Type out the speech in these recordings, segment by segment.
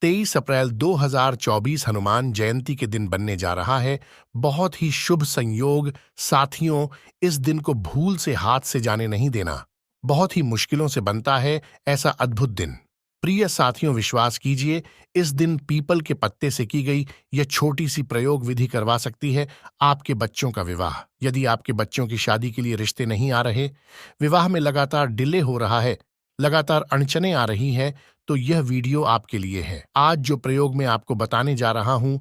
23 अप्रैल 2024 हनुमान जयंती के दिन बनने जा रहा है। बहुत ही शुभ संयोग। साथियों, इस दिन को भूल से हाथ से जाने नहीं देना। बहुत ही मुश्किलों से बनता है ऐसा अद्भुत दिन। प्रिय साथियों, विश्वास कीजिए, इस दिन पीपल के पत्ते से की गई यह छोटी सी प्रयोग विधि करवा सकती है आपके बच्चों का विवाह। यदि आपके बच्चों की शादी के लिए रिश्ते नहीं आ रहे, विवाह में लगातार डिले हो रहा है, लगातार अड़चनें आ रही है, तो यह वीडियो आपके लिए है। आज जो प्रयोग मैं आपको बताने जा रहा हूं,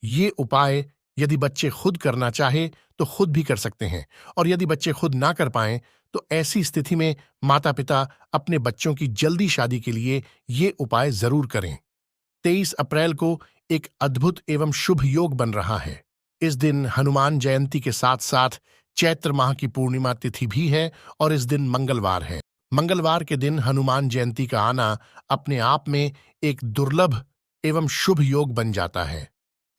ये उपाय यदि बच्चे खुद करना चाहे तो खुद भी कर सकते हैं, और यदि बच्चे खुद ना कर पाएं तो ऐसी स्थिति में माता पिता अपने बच्चों की जल्दी शादी के लिए ये उपाय जरूर करें। 23 अप्रैल को एक अद्भुत एवं शुभ योग बन रहा है। इस दिन हनुमान जयंती के साथ साथ चैत्र माह की पूर्णिमा तिथि भी है, और इस दिन मंगलवार है। मंगलवार के दिन हनुमान जयंती का आना अपने आप में एक दुर्लभ एवं शुभ योग बन जाता है।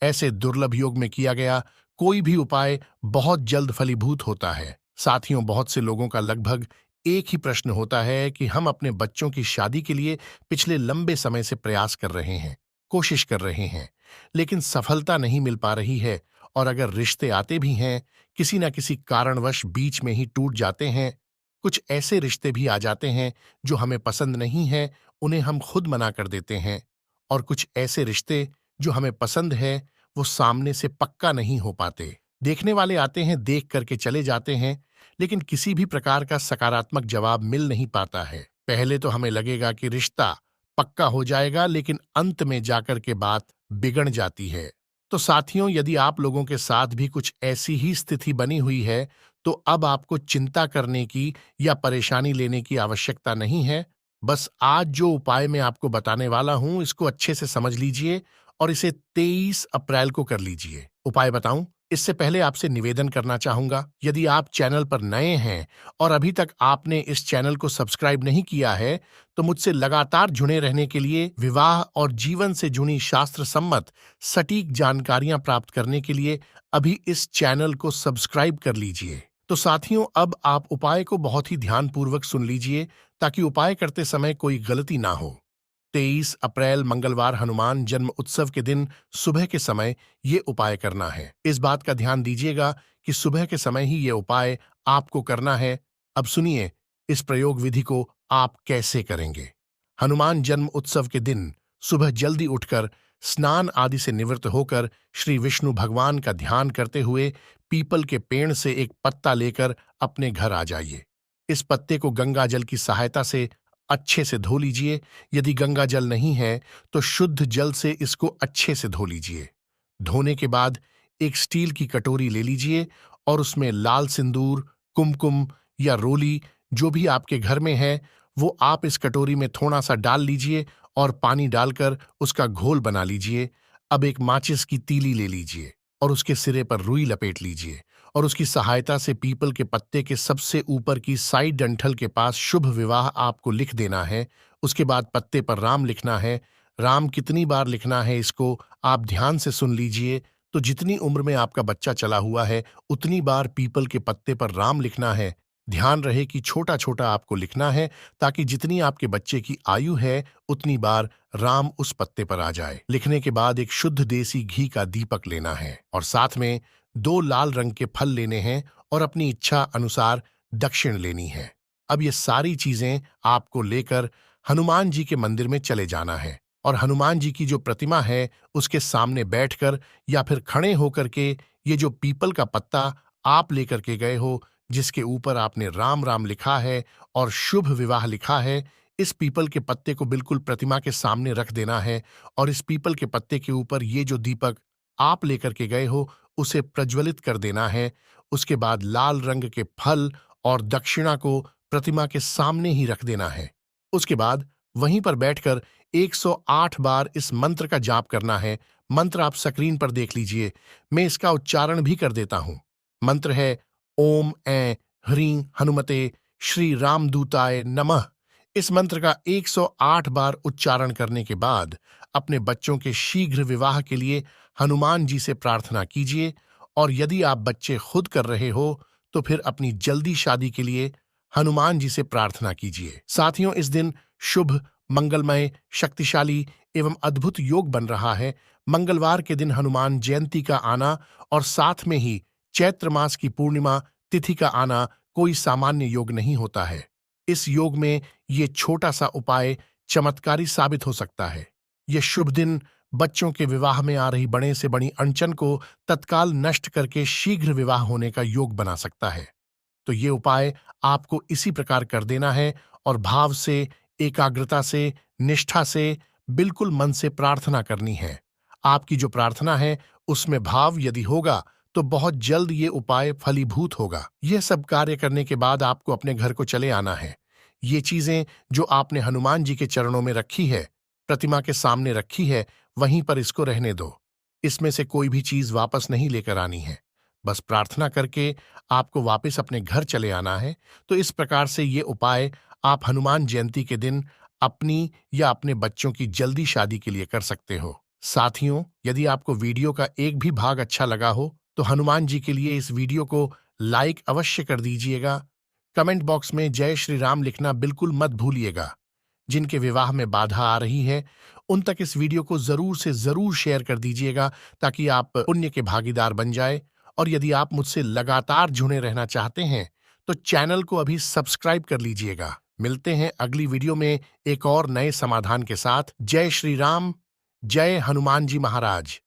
ऐसे दुर्लभ योग में किया गया कोई भी उपाय बहुत जल्द फलीभूत होता है। साथियों, बहुत से लोगों का लगभग एक ही प्रश्न होता है कि हम अपने बच्चों की शादी के लिए पिछले लंबे समय से प्रयास कर रहे हैं, कोशिश कर रहे हैं, लेकिन सफलता नहीं मिल पा रही है। और अगर रिश्ते आते भी हैं, किसी न किसी कारणवश बीच में ही टूट जाते हैं। कुछ ऐसे रिश्ते भी आ जाते हैं जो हमें पसंद नहीं है, उन्हें हम खुद मना कर देते हैं। और कुछ ऐसे रिश्ते जो हमें पसंद है, वो सामने से पक्का नहीं हो पाते। देखने वाले आते हैं, देख करके चले जाते हैं, लेकिन किसी भी प्रकार का सकारात्मक जवाब मिल नहीं पाता है। पहले तो हमें लगेगा कि रिश्ता पक्का हो जाएगा, लेकिन अंत में जाकर के बात बिगड़ जाती है। तो साथियों, यदि आप लोगों के साथ भी कुछ ऐसी ही स्थिति बनी हुई है, तो अब आपको चिंता करने की या परेशानी लेने की आवश्यकता नहीं है। बस आज जो उपाय मैं आपको बताने वाला हूं, इसको अच्छे से समझ लीजिए और इसे 23 अप्रैल को कर लीजिए। उपाय बताऊं, इससे पहले आपसे निवेदन करना चाहूंगा, यदि आप चैनल पर नए हैं और अभी तक आपने इस चैनल को सब्सक्राइब नहीं किया है, तो मुझसे लगातार जुड़े रहने के लिए, विवाह और जीवन से जुड़ी शास्त्र सम्मत सटीक जानकारियां प्राप्त करने के लिए अभी इस चैनल को सब्सक्राइब कर लीजिए। तो साथियों, अब आप उपाय को बहुत ही ध्यानपूर्वक सुन लीजिए, ताकि उपाय करते समय कोई गलती ना हो। 23 अप्रैल मंगलवार हनुमान जन्म उत्सव के दिन सुबह के समय ये उपाय करना है। इस बात का ध्यान दीजिएगा कि सुबह के समय ही ये उपाय आपको करना है। अब सुनिए, इस प्रयोग विधि को आप कैसे करेंगे। हनुमान जन्म उत्सव के दिन सुबह जल्दी उठकर स्नान आदि से निवृत्त होकर श्री विष्णु भगवान का ध्यान करते हुए पीपल के पेड़ से एक पत्ता लेकर अपने घर आ जाइए। इस पत्ते को गंगा जल की सहायता से अच्छे से धो लीजिए। यदि गंगा जल नहीं है तो शुद्ध जल से इसको अच्छे से धो लीजिए। धोने के बाद एक स्टील की कटोरी ले लीजिए और उसमें लाल सिंदूर, कुमकुम या रोली, जो भी आपके घर में है, वो आप इस कटोरी में थोड़ा सा डाल लीजिए और पानी डालकर उसका घोल बना लीजिए। अब एक माचिस की तीली ले लीजिए और उसके सिरे पर रुई लपेट लीजिए और उसकी सहायता से पीपल के पत्ते के सबसे ऊपर की साइड डंठल के पास शुभ विवाह आपको लिख देना है। उसके बाद पत्ते पर राम लिखना है। राम कितनी बार लिखना है, इसको आप ध्यान से सुन लीजिए। तो जितनी उम्र में आपका बच्चा चला हुआ है, उतनी बार पीपल के पत्ते पर राम लिखना है। ध्यान रहे कि छोटा छोटा आपको लिखना है, ताकि जितनी आपके बच्चे की आयु है, उतनी बार राम उस पत्ते पर आ जाए। लिखने के बाद एक शुद्ध देसी घी का दीपक लेना है और साथ में 2 लाल रंग के फल लेने हैं और अपनी इच्छा अनुसार दक्षिण लेनी है। अब ये सारी चीजें आपको लेकर हनुमान जी के मंदिर में चले जाना है और हनुमान जी की जो प्रतिमा है, उसके सामने बैठकर या फिर खड़े होकर के ये जो पीपल का पत्ता आप लेकर के गए हो, जिसके ऊपर आपने राम राम लिखा है और शुभ विवाह लिखा है, इस पीपल के पत्ते को बिल्कुल प्रतिमा के सामने रख देना है और इस पीपल के पत्ते के ऊपर ये जो दीपक आप लेकर के गए हो, उसे प्रज्वलित कर देना है। उसके बाद लाल रंग के फल और दक्षिणा को प्रतिमा के सामने ही रख देना है। उसके बाद वहीं पर बैठकर 108 बार इस मंत्र का जाप करना है। मंत्र आप स्क्रीन पर देख लीजिए, मैं इसका उच्चारण भी कर देता हूं। मंत्र है ओम ऐं ह्रीं हनुमते श्री रामदूताय नमः। इस मंत्र का 108 बार उच्चारण करने के बाद अपने बच्चों के शीघ्र विवाह के लिए हनुमान जी से प्रार्थना कीजिए, और यदि आप बच्चे खुद कर रहे हो तो फिर अपनी जल्दी शादी के लिए हनुमान जी से प्रार्थना कीजिए। साथियों, इस दिन शुभ, मंगलमय, शक्तिशाली एवं अद्भुत योग बन रहा है। मंगलवार के दिन हनुमान जयंती का आना और साथ में ही चैत्र मास की पूर्णिमा तिथि का आना कोई सामान्य योग नहीं होता है। इस योग में ये छोटा सा उपाय चमत्कारी साबित हो सकता है। यह शुभ दिन बच्चों के विवाह में आ रही बड़े से बड़ी अड़चन को तत्काल नष्ट करके शीघ्र विवाह होने का योग बना सकता है। तो ये उपाय आपको इसी प्रकार कर देना है और भाव से, एकाग्रता से, निष्ठा से, बिल्कुल मन से प्रार्थना करनी है। आपकी जो प्रार्थना है उसमें भाव यदि होगा तो बहुत जल्द ये उपाय फलीभूत होगा। यह सब कार्य करने के बाद आपको अपने घर को चले आना है। ये चीजें जो आपने हनुमान जी के चरणों में रखी है, प्रतिमा के सामने रखी है, वहीं पर इसको रहने दो। इसमें से कोई भी चीज वापस नहीं लेकर आनी है। बस प्रार्थना करके आपको वापस अपने घर चले आना है। तो इस प्रकार से ये उपाय आप हनुमान जयंती के दिन अपनी या अपने बच्चों की जल्दी शादी के लिए कर सकते हो। साथियों, यदि आपको वीडियो का एक भी भाग अच्छा लगा हो तो हनुमान जी के लिए इस वीडियो को लाइक अवश्य कर दीजिएगा। कमेंट बॉक्स में जय श्री राम लिखना बिल्कुल मत भूलिएगा। जिनके विवाह में बाधा आ रही है उन तक इस वीडियो को जरूर से जरूर शेयर कर दीजिएगा ताकि आप पुण्य के भागीदार बन जाए। और यदि आप मुझसे लगातार जुड़े रहना चाहते हैं तो चैनल को अभी सब्सक्राइब कर लीजिएगा। मिलते हैं अगली वीडियो में एक और नए समाधान के साथ। जय श्री राम, जय हनुमान जी महाराज।